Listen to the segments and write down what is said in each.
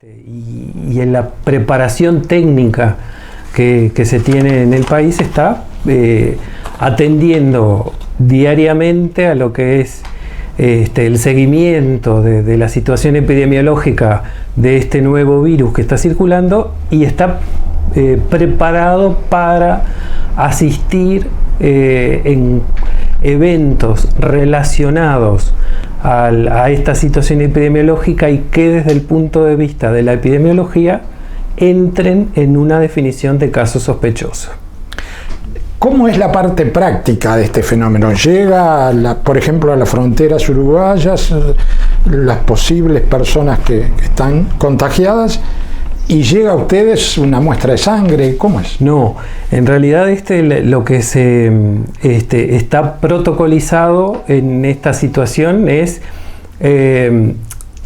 Y en la preparación técnica que se tiene en el país está atendiendo diariamente a lo que es el seguimiento de la situación epidemiológica de este nuevo virus que está circulando y está preparado para asistir en eventos relacionados a esta situación epidemiológica y que desde el punto de vista de la epidemiología entren en una definición de caso sospechoso. ¿Cómo es la parte práctica de este fenómeno? ¿Llega, por ejemplo, a las fronteras uruguayas las posibles personas que están contagiadas y llega a ustedes una muestra de sangre? ¿Cómo es? No, en realidad lo que se está protocolizado en esta situación es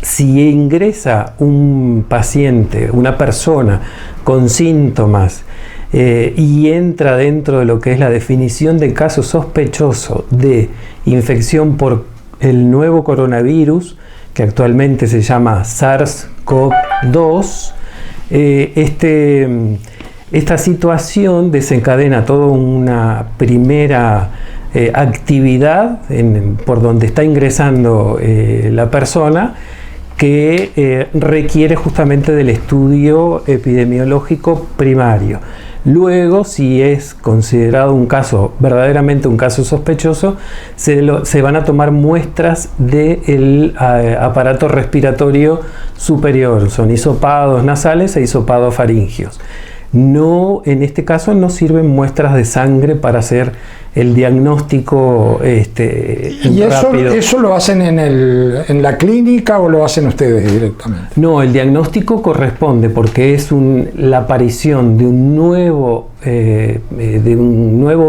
si ingresa un paciente, una persona con síntomas y entra dentro de lo que es la definición de caso sospechoso de infección por el nuevo coronavirus, que actualmente se llama SARS-CoV-2, esta situación desencadena toda una primera actividad por donde está ingresando la persona, que requiere justamente del estudio epidemiológico primario. Luego, si es considerado un caso, verdaderamente un caso sospechoso, se van a tomar muestras del aparato respiratorio superior. Son hisopados nasales e hisopados faringios. No, en este caso no sirven muestras de sangre para hacer el diagnóstico ¿Y rápido. eso lo hacen en la clínica o lo hacen ustedes directamente? No, el diagnóstico corresponde porque es la aparición de un nuevo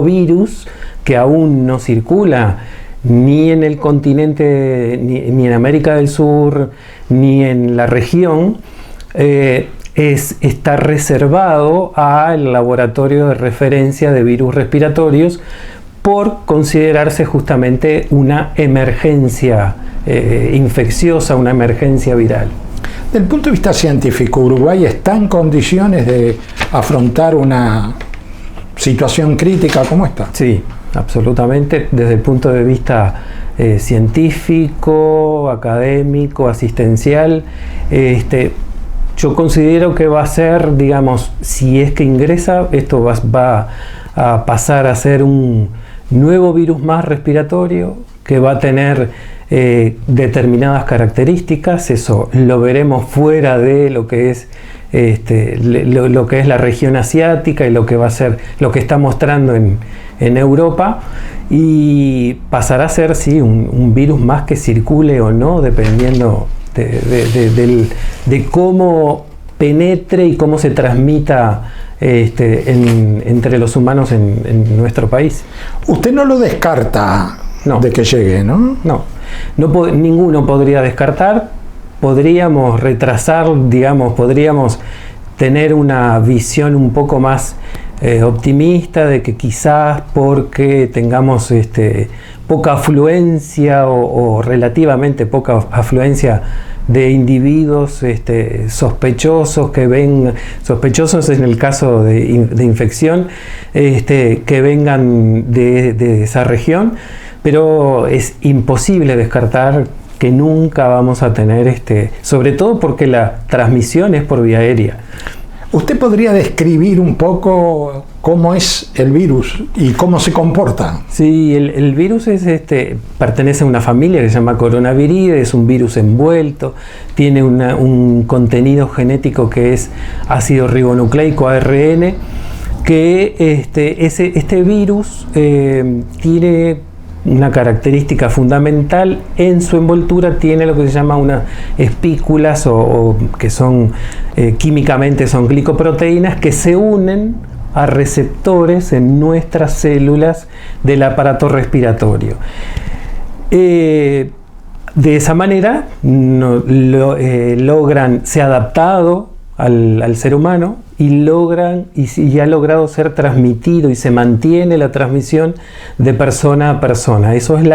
virus que aún no circula ni en el continente, ni en América del Sur, ni en la región. Está reservado al laboratorio de referencia de virus respiratorios por considerarse justamente una emergencia infecciosa, una emergencia viral. Desde el punto de vista científico, ¿Uruguay está en condiciones de afrontar una situación crítica como esta? Sí, absolutamente. Desde el punto de vista científico, académico, asistencial, yo considero que va a ser, digamos, si es que ingresa, esto va a pasar a ser un nuevo virus más respiratorio que va a tener determinadas características. Eso lo veremos fuera de lo que es lo que es la región asiática y lo que va a ser, lo que está mostrando en Europa, y pasará a ser sí un virus más que circule o no, dependiendo de cómo penetre y cómo se transmita entre los humanos en nuestro país. Usted no lo descarta de que llegue, ¿no? No, ninguno podría descartar. Podríamos retrasar, digamos, podríamos tener una visión un poco más optimista de que quizás porque tengamos poca afluencia o relativamente poca afluencia de individuos sospechosos sospechosos en el caso de infección, que vengan de esa región, pero es imposible descartar que nunca vamos a tener sobre todo porque la transmisión es por vía aérea. ¿Usted podría describir un poco cómo es el virus y cómo se comporta? Sí, el virus pertenece a una familia que se llama Coronaviridae, es un virus envuelto, tiene un contenido genético que es ácido ribonucleico, ARN, que este virus tiene una característica fundamental. En su envoltura tiene lo que se llama unas espículas o que son químicamente son glicoproteínas que se unen a receptores en nuestras células del aparato respiratorio. De esa manera se ha adaptado al ser humano y ha logrado ser transmitido y se mantiene la transmisión de persona a persona. Eso es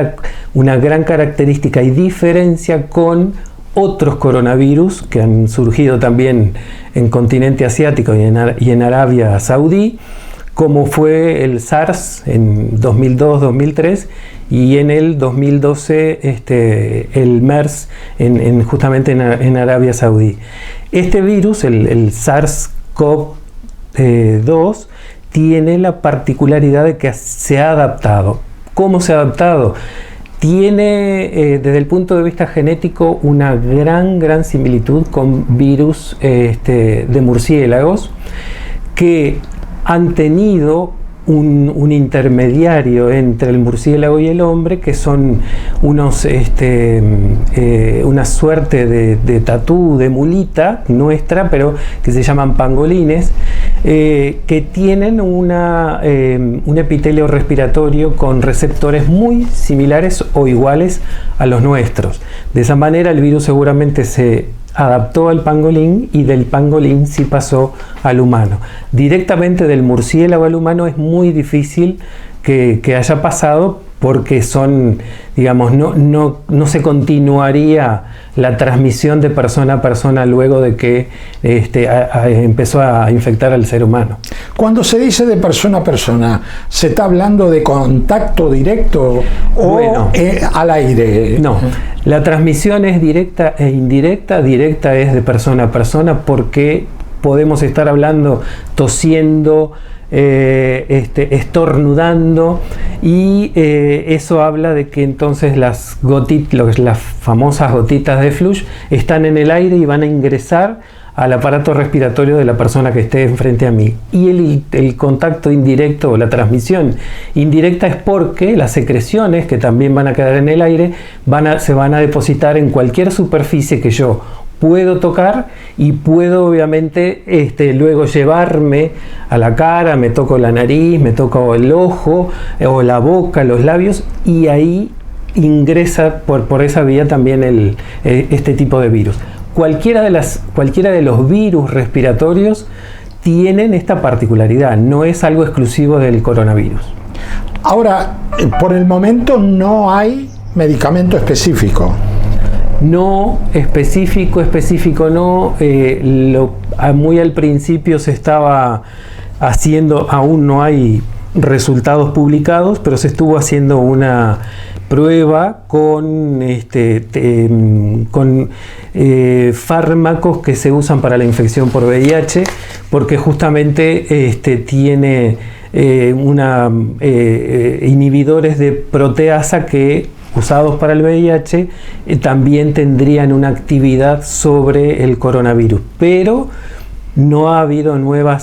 una gran característica y diferencia con otros coronavirus que han surgido también en continente asiático y en Arabia Saudí, como fue el SARS en 2002-2003 y en el 2012 el MERS justamente en Arabia Saudí. Este virus, el SARS-CoV-2, tiene la particularidad de que se ha adaptado. ¿Cómo se ha adaptado? Tiene desde el punto de vista genético una gran similitud con virus de murciélagos que han tenido un intermediario entre el murciélago y el hombre, que son una suerte de tatú, de mulita nuestra, pero que se llaman pangolines, que tienen un epitelio respiratorio con receptores muy similares o iguales a los nuestros. De esa manera el virus seguramente se adaptó al pangolín y del pangolín sí pasó al humano. Directamente del murciélago al humano es muy difícil que haya pasado, porque son, digamos, no se continuaría la transmisión de persona a persona luego de que empezó a infectar al ser humano. Cuando se dice de persona a persona, ¿se está hablando de contacto directo o al aire? No, la transmisión es directa e indirecta. Directa es de persona a persona, porque podemos estar hablando, tosiendo, estornudando, y eso habla de que entonces las famosas gotitas de flush están en el aire y van a ingresar al aparato respiratorio de la persona que esté enfrente a mí. Y el contacto indirecto o la transmisión indirecta es porque las secreciones, que también van a quedar en el aire, se van a depositar en cualquier superficie que yo puedo tocar, y puedo obviamente luego llevarme a la cara, me toco la nariz, me toco el ojo o la boca, los labios, y ahí ingresa por esa vía también este tipo de virus. Cualquiera de los virus respiratorios tienen esta particularidad, no es algo exclusivo del coronavirus. Ahora, por el momento no hay medicamento específico. No, específico no. Muy al principio se estaba haciendo, aún no hay resultados publicados, pero se estuvo haciendo una prueba con fármacos que se usan para la infección por VIH, porque justamente tiene inhibidores de proteasa que, usados para el VIH, también tendrían una actividad sobre el coronavirus, pero no ha habido nueva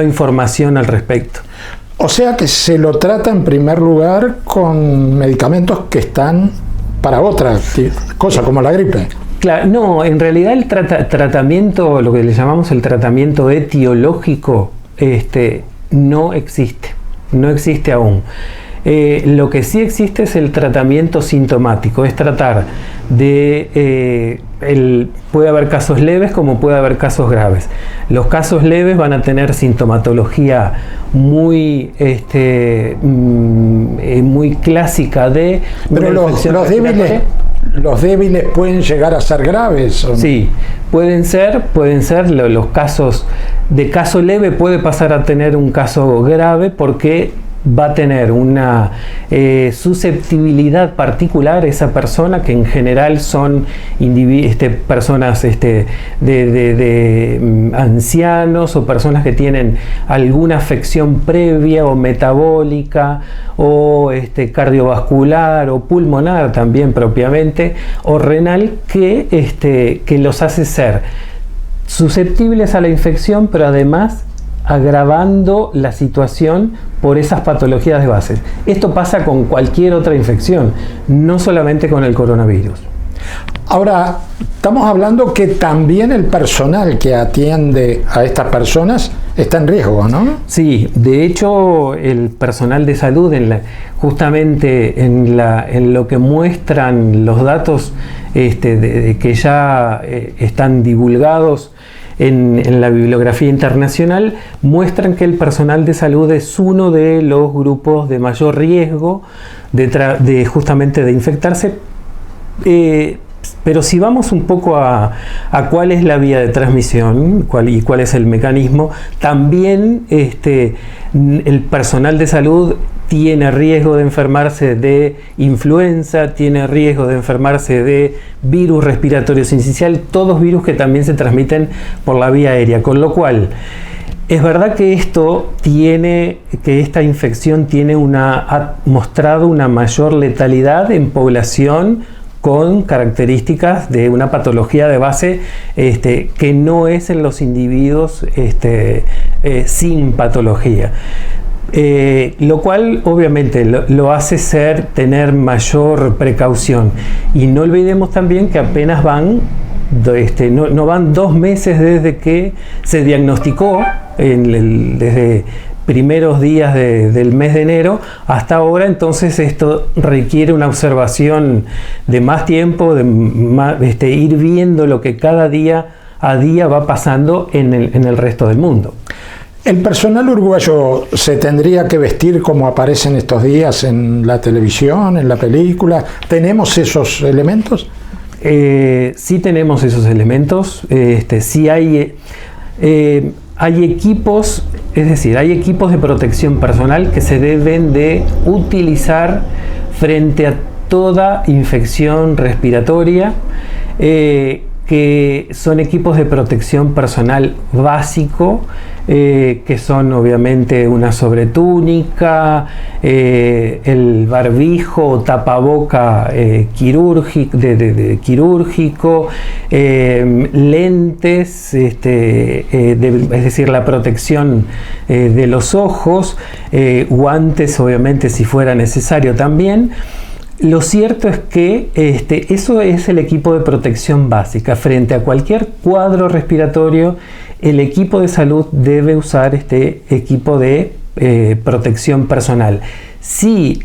información al respecto. O sea que se lo trata en primer lugar con medicamentos que están para otra cosa, como la gripe. Claro, no, en realidad el tratamiento, lo que le llamamos el tratamiento etiológico, no existe aún. Lo que sí existe es el tratamiento sintomático, es tratar de puede haber casos leves como puede haber casos graves. Los casos leves van a tener sintomatología muy clásica de... Pero los débiles pueden llegar a ser graves, ¿o no? Sí, pueden ser los casos de caso leve, puede pasar a tener un caso grave, porque va a tener una susceptibilidad particular esa persona, que en general son personas ancianos o personas que tienen alguna afección previa o metabólica o cardiovascular o pulmonar también propiamente, o renal, que los hace ser susceptibles a la infección, pero además agravando la situación por esas patologías de base. Esto pasa con cualquier otra infección, no solamente con el coronavirus. Ahora, estamos hablando que también el personal que atiende a estas personas está en riesgo, ¿no? Sí, de hecho el personal de salud, justamente en lo que muestran los datos que ya están divulgados en la bibliografía internacional, muestran que el personal de salud es uno de los grupos de mayor riesgo justamente de infectarse, Pero si vamos un poco a cuál es la vía de transmisión y cuál es el mecanismo, también el personal de salud tiene riesgo de enfermarse de influenza, tiene riesgo de enfermarse de virus respiratorio sincicial, todos virus que también se transmiten por la vía aérea, con lo cual es verdad que esta infección ha mostrado una mayor letalidad en población con características de una patología de base que no es en los individuos sin patología. Lo cual obviamente lo hace tener mayor precaución. Y no olvidemos también que apenas no van 2 meses desde que se diagnosticó, desde primeros días del mes de enero hasta ahora, entonces esto requiere una observación de más tiempo, ir viendo lo que cada día a día va pasando en el resto del mundo. ¿El personal uruguayo se tendría que vestir como aparecen estos días en la televisión, en la película? ¿Tenemos esos elementos? Sí tenemos esos elementos. Sí hay equipos, es decir, hay equipos de protección personal que se deben de utilizar frente a toda infección respiratoria, que son equipos de protección personal básico, que son obviamente una sobretúnica, el barbijo o tapaboca quirúrgico, lentes, es decir, la protección de los ojos, guantes obviamente si fuera necesario también. Lo cierto es que eso es el equipo de protección básica. Frente a cualquier cuadro respiratorio, el equipo de salud debe usar este equipo de protección personal. Si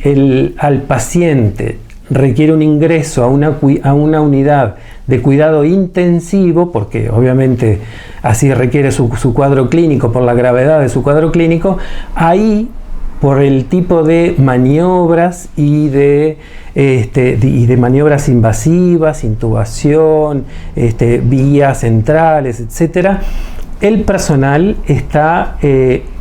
al paciente requiere un ingreso a una unidad de cuidado intensivo, porque obviamente así requiere su cuadro clínico, por la gravedad de su cuadro clínico, ahí, por el tipo de maniobras y de maniobras invasivas, intubación, vías centrales, etcétera, el personal está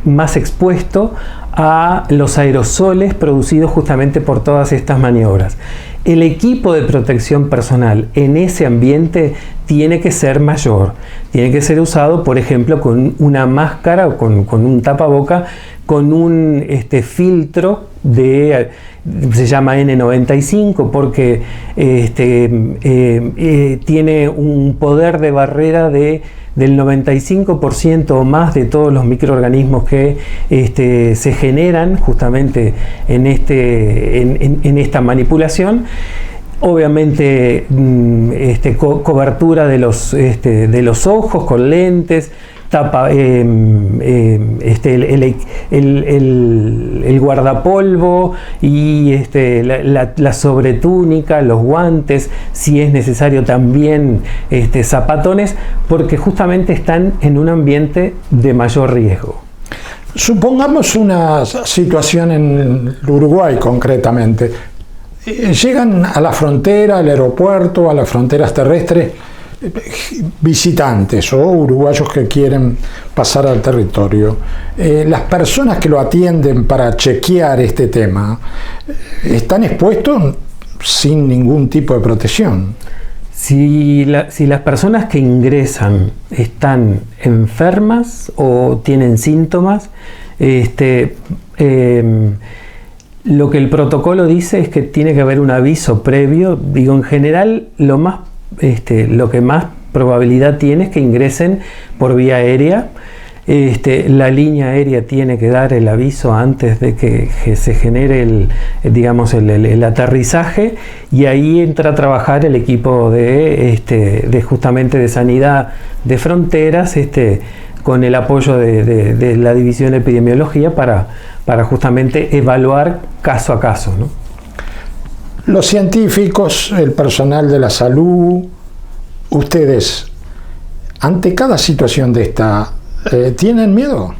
más expuesto a los aerosoles producidos justamente por todas estas maniobras. El equipo de protección personal en ese ambiente tiene que ser mayor, tiene que ser usado, por ejemplo, con una máscara o con un tapaboca, con un filtro se llama N95 porque tiene un poder de barrera del 95% o más de todos los microorganismos que se generan justamente en esta manipulación. Obviamente cobertura de los ojos con lentes, el guardapolvo y la sobretúnica, los guantes, si es necesario también zapatones, porque justamente están en un ambiente de mayor riesgo. Supongamos una situación en Uruguay concretamente. Llegan a la frontera, al aeropuerto, a las fronteras terrestres, visitantes o uruguayos que quieren pasar al territorio. Las personas que lo atienden para chequear este tema están expuestos sin ningún tipo de protección. Si las personas que ingresan están enfermas o tienen síntomas, lo que el protocolo dice es que tiene que haber un aviso previo. Digo, en general, lo que más probabilidad tiene es que ingresen por vía aérea. La línea aérea tiene que dar el aviso antes de que se genere el aterrizaje, y ahí entra a trabajar el equipo justamente de sanidad de fronteras, con el apoyo de la división de epidemiología para justamente evaluar caso a caso, ¿no? Los científicos, el personal de la salud, ustedes, ante cada situación de esta, ¿tienen miedo?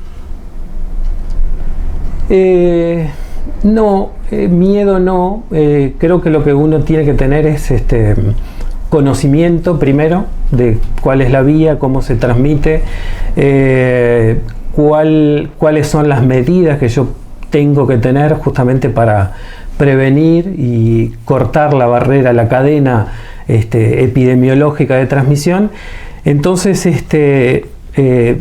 No, miedo no. Creo que lo que uno tiene que tener es conocimiento primero de cuál es la vía, cómo se transmite, cuáles son las medidas que yo tengo que tener justamente para prevenir y cortar la barrera, la cadena epidemiológica de transmisión. Entonces,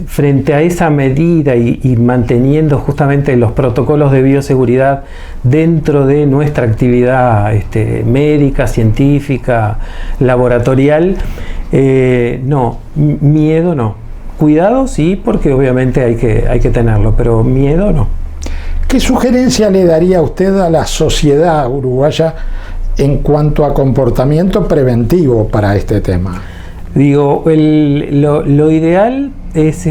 frente a esa medida y manteniendo justamente los protocolos de bioseguridad dentro de nuestra actividad médica, científica, laboratorial, no, miedo no. Cuidado sí, porque obviamente hay que tenerlo, pero miedo no. ¿Qué sugerencia le daría usted a la sociedad uruguaya en cuanto a comportamiento preventivo para este tema? Digo, lo ideal es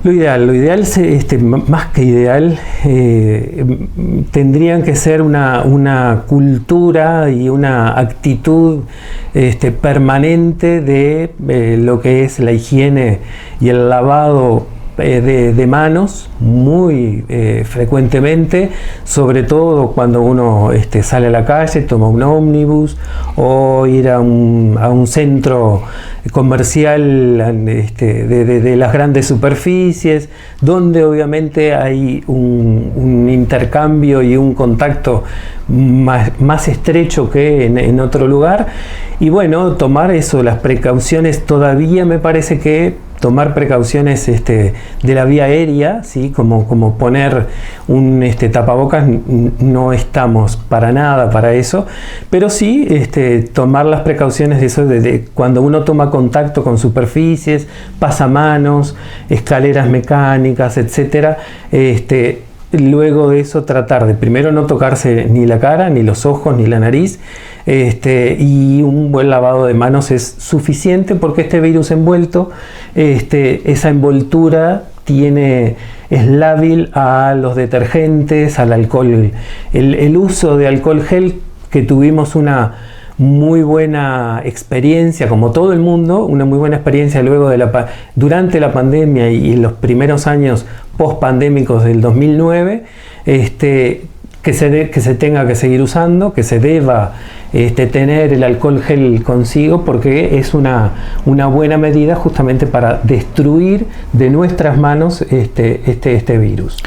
lo ideal más que ideal, tendrían que ser una cultura y una actitud permanente de lo que es la higiene y el lavado de manos muy frecuentemente, sobre todo cuando uno sale a la calle, toma un ómnibus o ir a un centro comercial de las grandes superficies, donde obviamente hay un intercambio y un contacto más estrecho que en otro lugar. Y bueno, tomar las precauciones. Todavía me parece que tomar precauciones de la vía aérea, ¿sí? como poner un tapabocas, no estamos para nada para eso, pero sí tomar las precauciones de eso, de cuando uno toma contacto con superficies, pasamanos, escaleras mecánicas, etcétera. Luego de eso tratar de primero no tocarse ni la cara, ni los ojos, ni la nariz, y un buen lavado de manos es suficiente, porque este virus envuelto, esa envoltura es lábil a los detergentes, al alcohol. El uso de alcohol gel, que tuvimos una muy buena experiencia, como todo el mundo, una muy buena experiencia luego durante la pandemia y en los primeros años post-pandémicos del 2009, que se tenga que seguir usando, que se deba tener el alcohol gel consigo, porque es una buena medida justamente para destruir de nuestras manos este virus.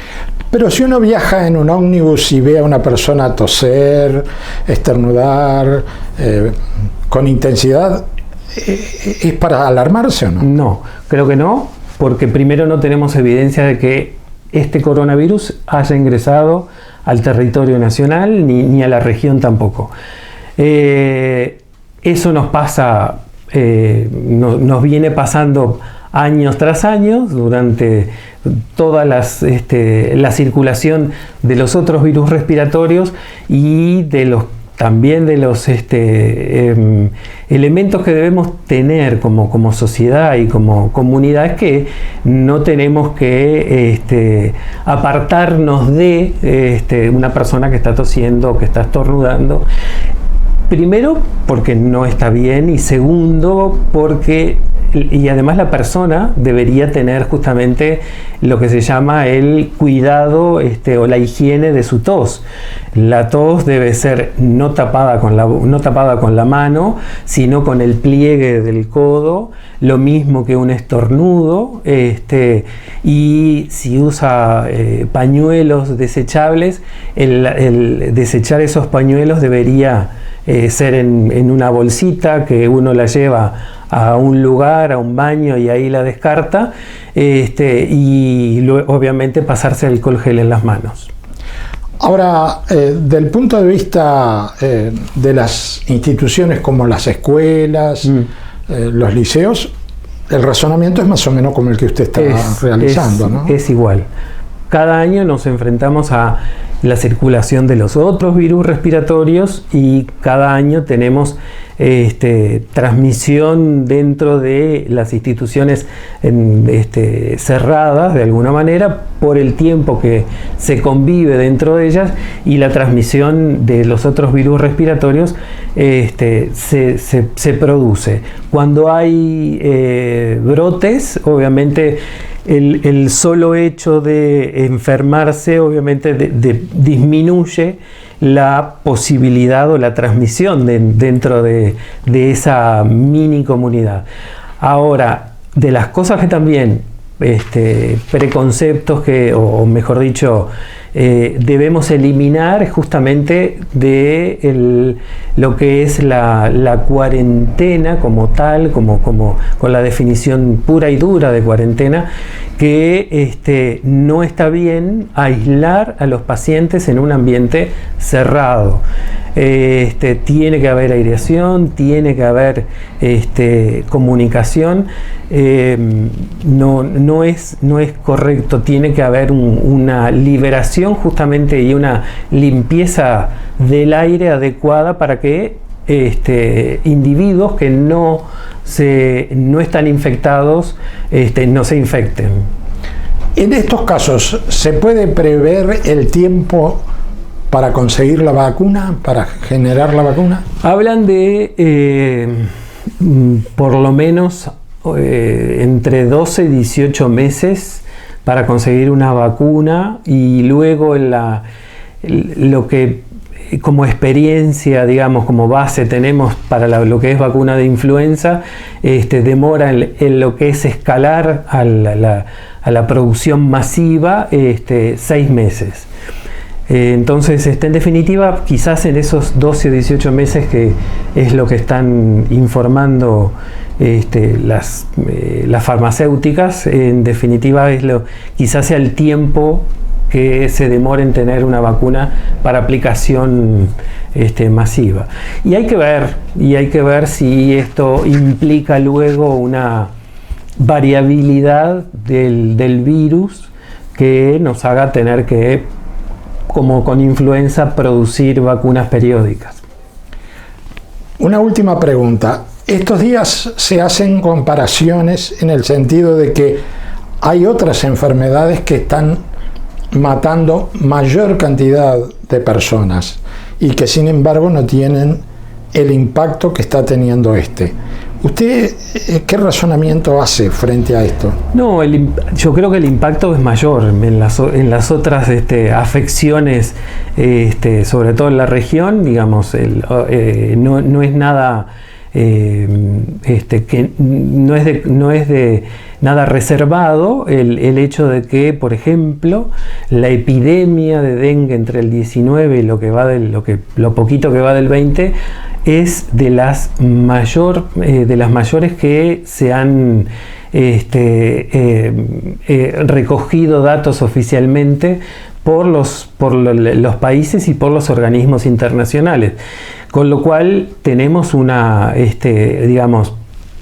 Pero si uno viaja en un ómnibus y ve a una persona toser, estornudar con intensidad, ¿es para alarmarse o no? No, creo que no, porque primero no tenemos evidencia de que este coronavirus haya ingresado al territorio nacional ni a la región tampoco. Eso nos pasa, nos viene pasando años tras años durante toda la circulación de los otros virus respiratorios y también de los elementos que debemos tener como sociedad y como comunidad, es que no tenemos que apartarnos de una persona que está tosiendo o que está estornudando. Primero, porque no está bien, y segundo, y además la persona debería tener justamente lo que se llama el cuidado o la higiene de su tos. La tos debe ser no tapada con la mano, sino con el pliegue del codo, lo mismo que un estornudo, y si usa pañuelos desechables, el desechar esos pañuelos debería ser en una bolsita que uno la lleva a un lugar, a un baño, y ahí la descarta, y luego, obviamente, pasarse alcohol gel en las manos. Ahora, del punto de vista de las instituciones como las escuelas, los liceos, el razonamiento es más o menos como el que usted está realizando, ¿no? Es igual. Cada año nos enfrentamos a la circulación de los otros virus respiratorios, y cada año tenemos transmisión dentro de las instituciones cerradas, de alguna manera, por el tiempo que se convive dentro de ellas, y la transmisión de los otros virus respiratorios se produce. Cuando hay brotes, obviamente el solo hecho de enfermarse obviamente disminuye la posibilidad o la transmisión dentro de esa mini comunidad. Ahora, de las cosas que también, preconceptos o mejor dicho, debemos eliminar justamente de lo que es la cuarentena como tal, como con la definición pura y dura de cuarentena, que no está bien aislar a los pacientes en un ambiente cerrado. Tiene que haber aireación, tiene que haber comunicación. No es correcto, tiene que haber una liberación justamente y una limpieza del aire adecuada para que individuos que no están infectados no se infecten. En estos casos, ¿se puede prever el tiempo para conseguir la vacuna, para generar la vacuna? Hablan de por lo menos entre 12 y 18 meses para conseguir una vacuna, y luego lo que como experiencia, digamos, como base tenemos para lo que es vacuna de influenza, demora en lo que es escalar a la producción masiva 6 meses. Entonces, en definitiva, quizás en esos 12 o 18 meses, que es lo que están informando las farmacéuticas, en definitiva quizás sea el tiempo que se demore en tener una vacuna para aplicación masiva. Y hay que ver si esto implica luego una variabilidad del virus que nos haga tener que, como con influenza, producir vacunas periódicas. Una última pregunta. Estos días se hacen comparaciones en el sentido de que hay otras enfermedades que están matando mayor cantidad de personas y que sin embargo no tienen el impacto que está teniendo ¿Usted qué razonamiento hace frente a esto? No, yo creo que el impacto es mayor en las otras afecciones, sobre todo en la región, digamos, no es nada que no es de nada reservado el hecho de que, por ejemplo, la epidemia de dengue entre el 19 y lo poquito que va del 20 es de las mayores que se han recogido datos oficialmente por los países y por los organismos internacionales, con lo cual tenemos digamos,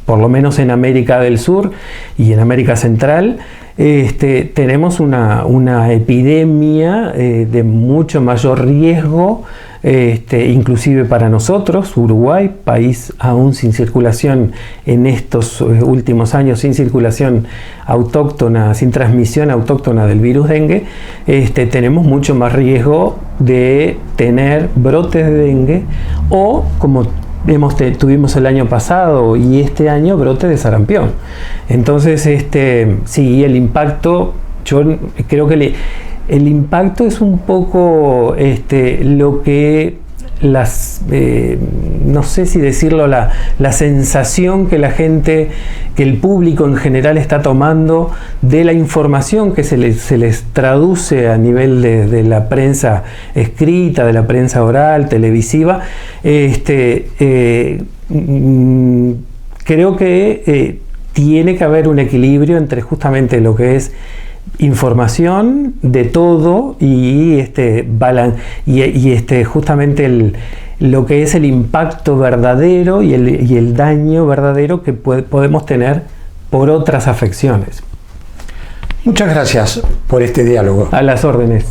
por lo menos en América del Sur y en América Central, tenemos una epidemia de mucho mayor riesgo, inclusive para nosotros, Uruguay, país aún sin circulación en estos últimos años, sin circulación autóctona, sin transmisión autóctona del virus dengue, tenemos mucho más riesgo de tener brotes de dengue o, como tuvimos el año pasado y este año, brotes de sarampión. Entonces, sí, el impacto, yo creo que el impacto es un poco lo que no sé si decirlo, la sensación que que el público en general está tomando de la información que se les traduce a nivel de la prensa escrita, de la prensa oral, televisiva. Creo que tiene que haber un equilibrio entre justamente lo que es información de todo y justamente lo que es el impacto verdadero y el daño verdadero que podemos tener por otras afecciones. Muchas gracias por este diálogo. A las órdenes.